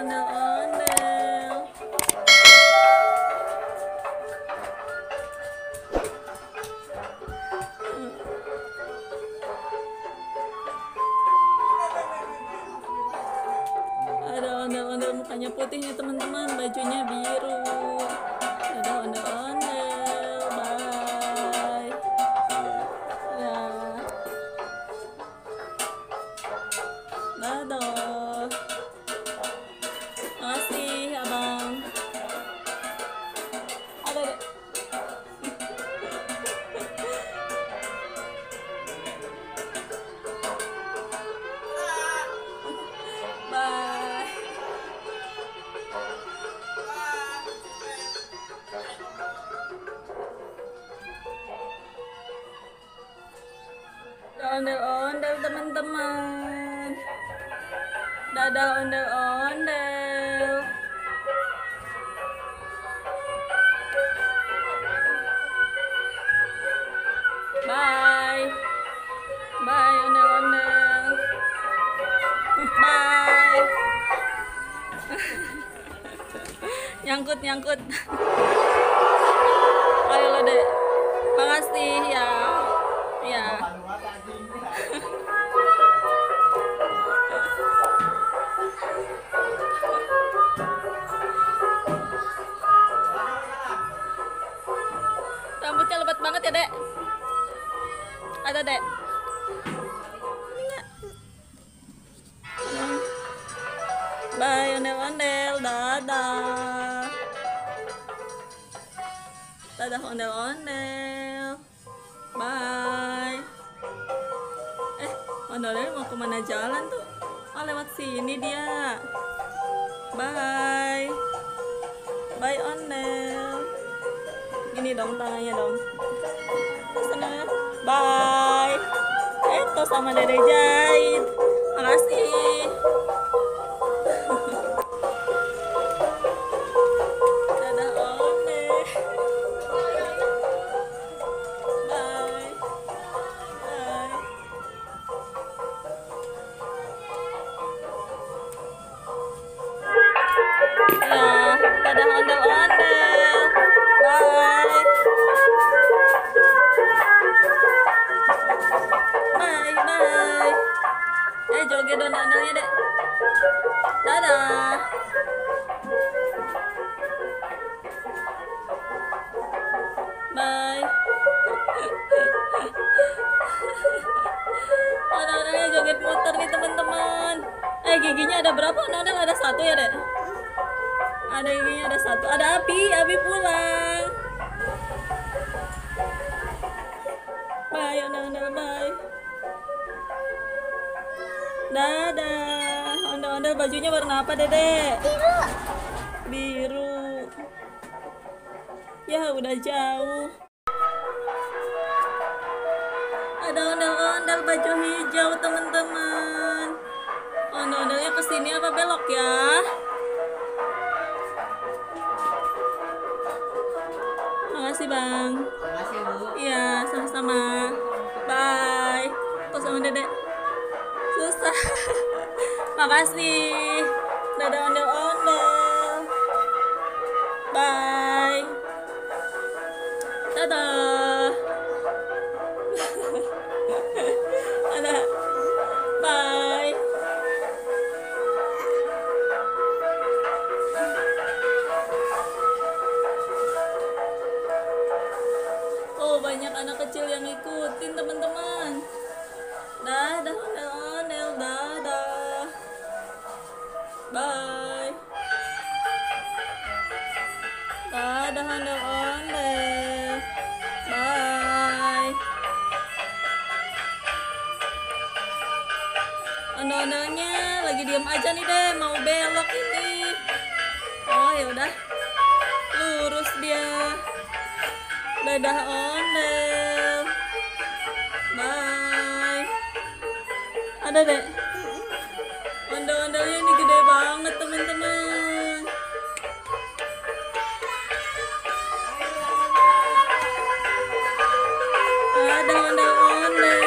ondel-ondel. Ada ondel-ondel mukanya putih nih teman-teman, bajunya biru. Ada ondel-ondel, bye. Ya, dadah. Makasih abang. Ada deh. Bye. Ondel-ondel teman-teman. Dadah ondel-ondel. Bye. Bye ondel-ondel. Bye. Nyangkut. Ayo lo deh. Makasih ya. Ya. Rambutnya lebat banget ya, Dek. Ada, Dek. Bye, ondel-ondel. Dadah. Dadah, ondel-ondel. Bye. Ondel-ondel mau kemana jalan tuh? Oh, lewat sini dia. Bye. Bye, ondel. Gini dong tangannya dong. Sana. Bye. Tuh sama Dede jahit. Makasih. Dadah ondel. Bye. Bye. Ya, dadah ondel-ondel. Bye. Bye. Joget ondel-ondelnya, Dek. Dadah. Bye. Ondel-ondelnya joget muter nih teman-teman. Giginya ada berapa? Ondel ada satu ya, Dek? Ada giginya ada satu. Ada Abi pulang. Bye ondel-ondel, bye. Dadah. Ondel-ondel bajunya warna apa, Dede? Biru. Ya udah jauh. Ada ondel-ondel baju hijau teman-teman. Ondel-ondelnya kesini apa belok ya? Makasih bang. Makasih Bu. Iya sama-sama. Bye. Tuh sama Dedek. Susah. Makasih. Dadah ondel-ondel. Bye. Dadah. Ada. Bye. Oh, banyak anak kecil yang ngikutin teman-teman. Dadah ondel-ondel, dadah. Bye. Dadah ondel-ondel. Bye. Ondel-ondelnya lagi diem aja nih deh, mau belok ini. Oh ya udah, lurus dia. Dadah ondel. Bye. Ada deh. Ondel-ondelnya ini gede banget teman-teman. Ada ondel-ondel.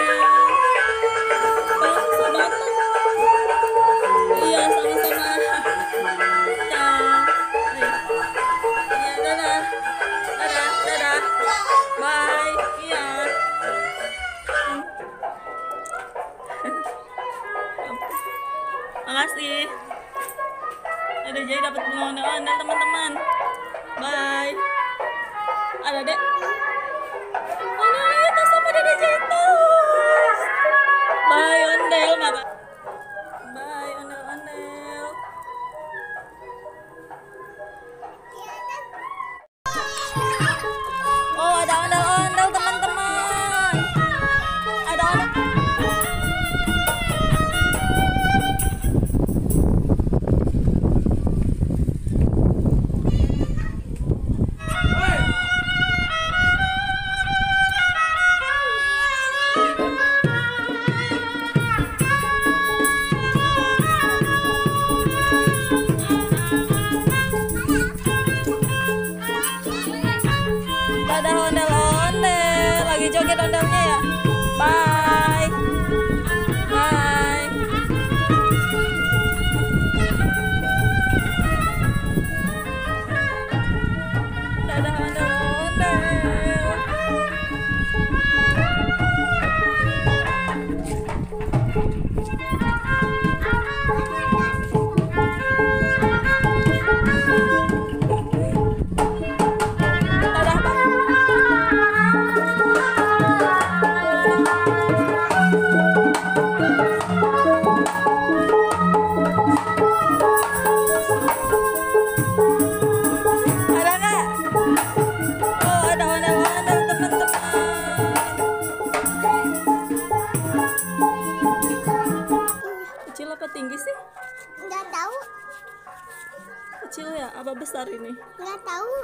Susah banget loh. Iya sama-sama. Dede Jai dapat bunga ondel-ondel teman-teman. Bye. Ada dek. Oh no, tas sama Dede Jai tas. Bye ondel, maka. Bye ondel-ondel. Oh ada ondel-ondel teman-teman. Ada ondel. Dadah ondel-ondel, lagi joget ondelnya ya. Bye. Bye. Dadah ondel-ondel. Dadah Bang. Ada nggak? Oh ada ondel-ondel teman-teman. Kecil apa tinggi sih? Nggak tahu, Kecil ya? Apa besar ini? nggak tahu.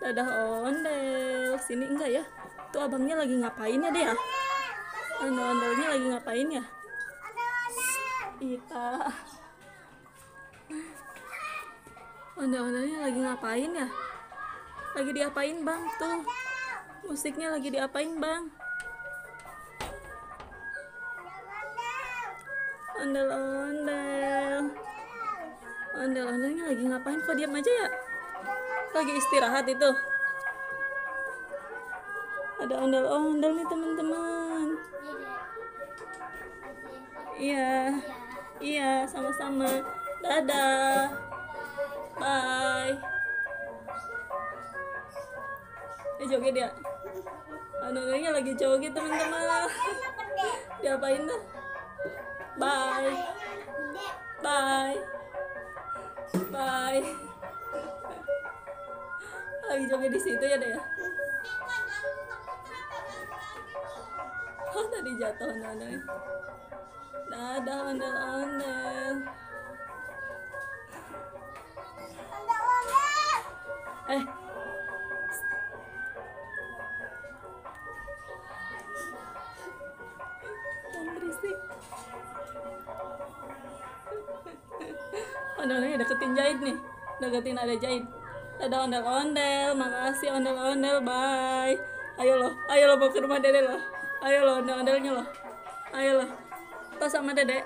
Dadah ondel. Sini enggak ya? Tuh abangnya lagi ngapain ya deh ya? Ondel-ondelnya lagi ngapain ya? Iya. Ondel-ondelnya lagi ngapain ya? Lagi diapain bang? Tuh musiknya lagi diapain bang? Ondel-ondel. Ondel-ondelnya lagi ngapain? Kok diam aja ya? Lagi istirahat itu. Ada ondel-ondel nih teman-teman. Iya. Iya, sama-sama. Dadah. Bye. Joget ya? Ondel-ondelnya lagi joget teman-teman. Diapain tuh? Bye. Bye. Bye. Lagi joget di situ ya deh ya. Oh tadi jatuh ondel-ondel. Dadah ondel-ondel. Eh. Jangan berisik. Ondel-ondelnya deketin Jahit nih. Deketin ada Jahit. Dadah ondel-ondel, makasih ondel-ondel, bye. Ayo lo bawa ke rumah dede lo. Ayo lo ondel-ondelnya lo. Ayo lo. Tas sama dede.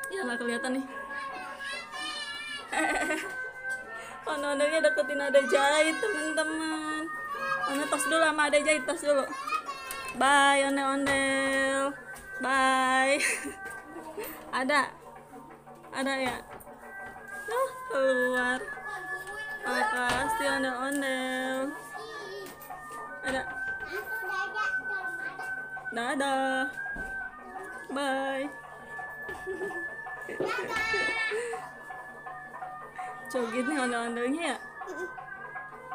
Ya nggak kelihatan nih. Ondel-ondelnya deketin ada Jahit teman-teman. Tos dulu sama ada Jahit, tos dulu. Bye ondel-ondel. Bye. Ada ya. Keluar. Makasih ondel-ondel. Ada. Dadah. Bye. Joget nih ondel-ondelnya ya.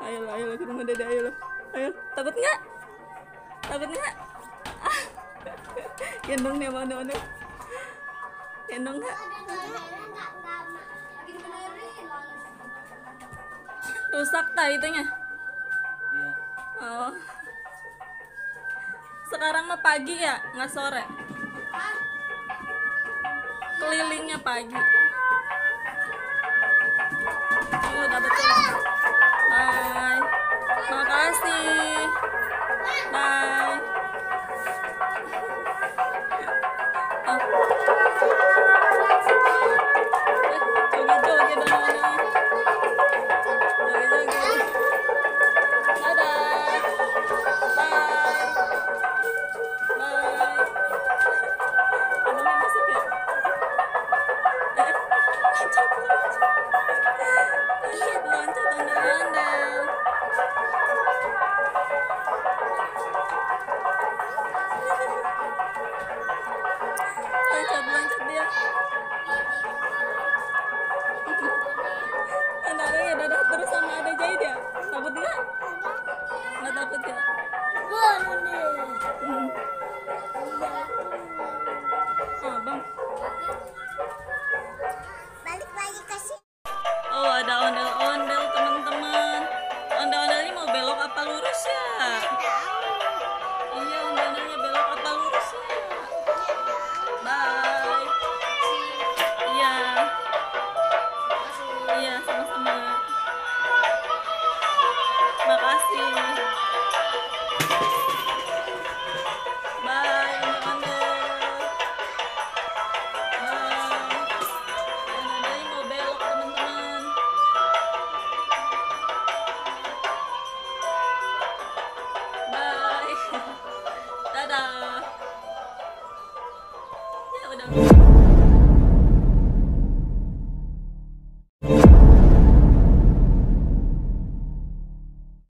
Ayo lo ke rumah dede, ayo lo. Ayo, takut nggak? Takut nggak? Gendong nih sama ondel-ondel. Gendong nggak? Rusak tak itunya? Iya. Oh. Sekarang mah pagi ya, nggak sore. Kelilingnya pagi. Oh, udah betul. Bye. Makasih. Bye.